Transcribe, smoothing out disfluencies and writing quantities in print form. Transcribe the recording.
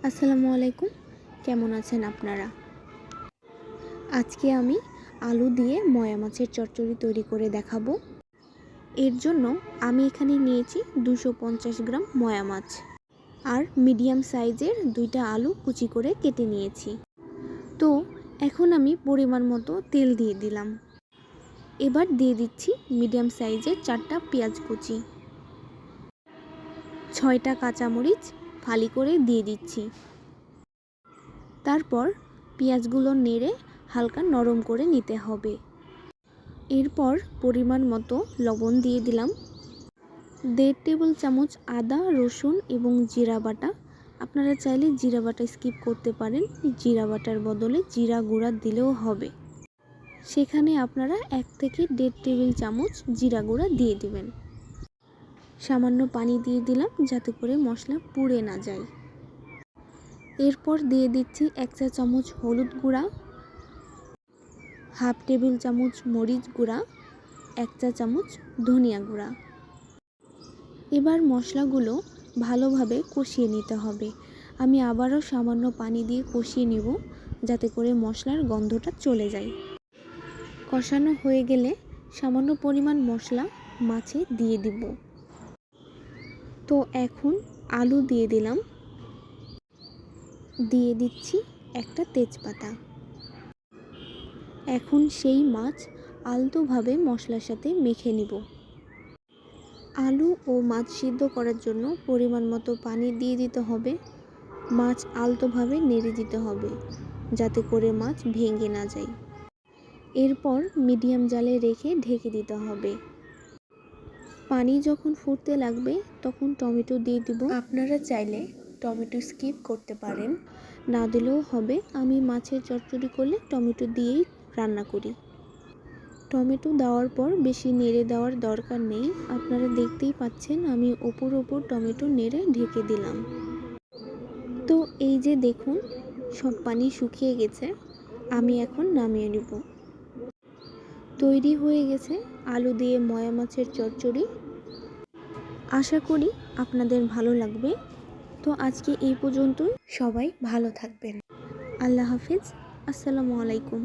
আসসালামু আলাইকুম। কেমন আছেন আপনারা? আজকে আমি আলু দিয়ে ময়া মাছের চচ্চড়ি তৈরি করে দেখাবো। এর জন্য আমি এখানে নিয়েছি 250 গ্রাম ময়া মাছ আর মিডিয়াম সাইজের 2টা আলু কুচি করে কেটে নিয়েছি। তো এখন আমি পরিমাণ মতো তেল দিয়ে দিলাম। এবার দিয়ে দিচ্ছি মিডিয়াম সাইজের 4টা পেঁয়াজ কুচি, 6টা কাঁচামরিচ ফালি করে দিয়ে দিচ্ছি। তারপর পেঁয়াজগুলো নেড়ে হালকা নরম করে নিতে হবে। এরপর পরিমাণ মতো লবণ দিয়ে দিলাম, 1.5 টেবিল চামচ আদা, রসুন এবং জিরা বাটা। আপনারা চাইলে জিরা বাটা স্কিপ করতে পারেন, জিরা বাটার বদলে জিরা গুঁড়া দিলেও হবে। সেখানে আপনারা 1 থেকে 1.5 টেবিল চামচ জিরা গুঁড়া দিয়ে দিবেন। সামান্য পানি দিয়ে দিলাম যাতে করে মশলা পুড়ে না যায়। এরপর দিয়ে দিচ্ছি 1 চা চামচ হলুদ গুঁড়া, 1/2 টেবিল চামচ মরিচ গুঁড়া, 1 চা চামচ ধনিয়া গুঁড়া। এবার মশলাগুলো ভালোভাবে কষিয়ে নিতে হবে। আমি আবারও সামান্য পানি দিয়ে কষিয়ে নেব যাতে করে মশলার গন্ধটা চলে যায়। কষানো হয়ে গেলে সামান্য পরিমাণ মশলা মাছে দিয়ে দিব। তো এখন আলু দিয়ে দিলাম, দিয়ে দিচ্ছি একটা তেজপাতা। এখন সেই মাছ আলতোভাবে মশলার সাথে মেখে নিব। আলু ও মাছ সিদ্ধ করার জন্য পরিমাণ মতো পানি দিয়ে দিতে হবে। মাছ আলতোভাবে নেড়ে দিতে হবে যাতে করে মাছ ভেঙে না যায়। এরপর মিডিয়াম জালে রেখে ঢেকে দিতে হবে। পানি যখন ফুটতে লাগবে তখন টমেটো দিয়ে দিব। আপনারা চাইলে টমেটো স্কিপ করতে পারেন, না দিলেও হবে। আমি মাছের চচ্চড়ি করলে টমেটো দিয়েই রান্না করি। টমেটো দেওয়ার পর বেশি নেড়ে দেওয়ার দরকার নেই। আপনারা দেখতেই পাচ্ছেন আমি ওপর টমেটো নেড়ে ঢেকে দিলাম। তো এই যে দেখুন সব পানি শুকিয়ে গেছে, আমি এখন নামিয়ে নেব। তৈরি হয়ে গেছে আলু দিয়ে ময়া মাছের চচ্চড়ি। আশা করি আপনাদের ভালো লাগবে। তো আজকে এই পর্যন্তই। সবাই ভালো থাকবেন। আল্লাহ হাফিজ। আসসালামু আলাইকুম।